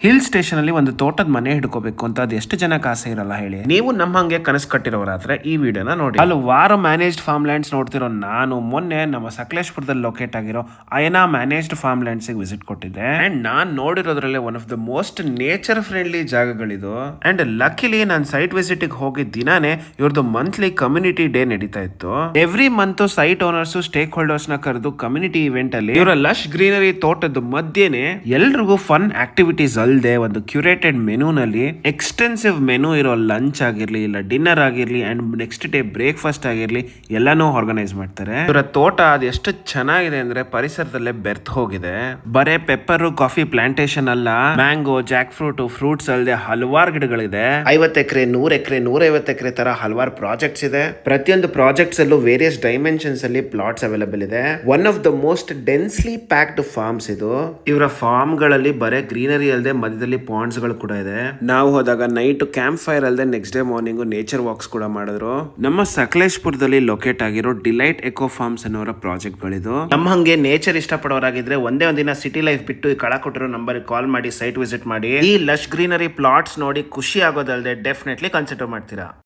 Hill station ಅಲ್ಲಿ ಒಂದು ತೋಟದ ಮನೆ ಹಿಡ್ಕೋಬೇಕು ಅಂತ ಅದು ಎಷ್ಟು ಜನಕ್ಕೆ ಆಸೆ ಇರಲ್ಲ ಹೇಳಿ. ನೀವು ನಮ್ಮ ಹಂಗೆ ಕನಸು ಕಟ್ಟಿರೋರಾದ್ರೆ ಈ ವಿಡಿಯೋನ ನೋಡಿ. ಹಲವಾರು ಮ್ಯಾನೇಜ್ಡ್ ಫಾರ್ಮ್ ಲ್ಯಾಂಡ್ಸ್ ನೋಡ್ತಿರೋ ನಾನು ಮೊನ್ನೆ ನಮ್ಮ ಸಕಲೇಶ್ಪುರದಲ್ಲಿ ಲೊಕೇಟ್ ಆಗಿರೋ Ayana managed farm lands visit ಕೊಟ್ಟಿದ್ದೆ. ಅಂಡ್ ನಾನ್ ನೋಡಿರೋದ್ರಲ್ಲಿ one of the most nature friendly ಜಾಗಗಳಿದು. ಅಂಡ್ ಲಕ್ಕಿಲಿ ನಾನು ಸೈಟ್ ವಿಸಿಟ್ ಹೋಗಿದ್ದ ದಿನಾನೇ ಇವ್ರದ್ದು ಮಂತ್ಲಿ ಕಮ್ಯುನಿಟಿ ಡೇ ನಡೀತಾ ಇತ್ತು. Every month site owners stake holders ನ ಕರೆದು ಕಮ್ಯುನಿಟಿ ಇವೆಂಟ್ ಅಲ್ಲಿ ಇವರ ಲಶ್ ಗ್ರೀನರಿ ತೋಟದ ಮಧ್ಯೆನೆ ಎಲ್ರಿಗೂ ಫನ್ ಆಕ್ಟಿವಿಟೀಸ್ ಅಲ್ಲದೆ ಒಂದು ಕ್ಯೂರೇಟೆಡ್ ಮೆನು ನಲ್ಲಿ ಎಕ್ಸ್ಟೆನ್ಸಿವ್ ಮೆನು ಇರೋ ಲಂಚ್ ಆಗಿರ್ಲಿ ಇಲ್ಲ ಡಿನ್ನರ್ ಆಗಿರ್ಲಿ ಅಂಡ್ ನೆಕ್ಸ್ಟ್ ಡೇ ಬ್ರೇಕ್ಫಾಸ್ಟ್ ಆಗಿರ್ಲಿ ಎಲ್ಲಾನು ಆರ್ಗನೈಸ್ ಮಾಡ್ತಾರೆ. ಇವರ ತೋಟ ಅದು ಎಷ್ಟು ಚೆನ್ನಾಗಿದೆ ಅಂದ್ರೆ ಪರಿಸರದಲ್ಲೇ ಬೆರ್ತ್ ಹೋಗಿದೆ. ಬರೇ ಪೆಪ್ಪರ್ ಕಾಫಿ ಪ್ಲಾಂಟೇಶನ್ ಅಲ್ಲ, ಮ್ಯಾಂಗೋ, ಜಾಕ್ ಫ್ರೂಟ್ಸ್ ಅಲ್ಲದೆ ಹಲವಾರು ಗಿಡಗಳಿದೆ. 50 ಎಕರೆ 100 ಎಕರೆ 150 ಎಕರೆ ತರ ಹಲವಾರು ಪ್ರಾಜೆಕ್ಟ್ಸ್ ಇದೆ. ಪ್ರತಿಯೊಂದು ಪ್ರಾಜೆಕ್ಟ್ಸ್ ಅಲ್ಲೂ ವೇರಿಯಸ್ ಡೈಮೆನ್ಷನ್ಸ್ ಅಲ್ಲಿ ಪ್ಲಾಟ್ಸ್ ಅವೈಲೇಬಲ್ ಇದೆ. One of the most densely packed farms ಇದು. ಇವರ ಫಾರ್ಮ್ ಗಳಲ್ಲಿ ಬರೇ ಗ್ರೀನರಿ ಅಲ್ಲದೆ ಮಧ್ಯದಲ್ಲಿ ಪಾಂಡ್ಸ್ ಗಳು ಕೂಡ ಇದೆ. ನಾವು ಹೋದಾಗ ನೈಟ್ ಕ್ಯಾಂಪ್ ಫೈರ್ ಅಲ್ಲದೆ next day morning nature walks ಕೂಡ ಮಾಡಿದ್ರು. ನಮ್ಮ ಸಕಲೇಶ್ಪುರದಲ್ಲಿ ಲೊಕೇಟ್ ಆಗಿರೋ ಡಿಲೈಟ್ ಎಕೋ ಫಾರ್ಮ್ಸ್ ಅನ್ನೋರ ಪ್ರಾಜೆಕ್ಟ್ ಗಳಿದು. ನಮ್ಮ ಹಂಗೆ ನೇಚರ್ ಇಷ್ಟಪಡೋರಾಗಿದ್ರೆ ಒಂದೇ ಒಂದಿನ ಸಿಟಿ ಲೈಫ್ ಬಿಟ್ಟು ಈ ಕಳ ಕೊಟ್ಟಿರೋ ನಂಬರ್ ಕಾಲ್ ಮಾಡಿ ಸೈಟ್ ವಿಸಿಟ್ ಮಾಡಿ ಈ ಲಶ್ ಗ್ರೀನರಿ ಪ್ಲಾಟ್ಸ್ ನೋಡಿ ಖುಷಿ ಆಗೋದಲ್ಲದೆ ಡೆಫಿನೆಟ್ಲಿ ಕನ್ಸಿಡರ್ ಮಾಡ್ತೀರಾ.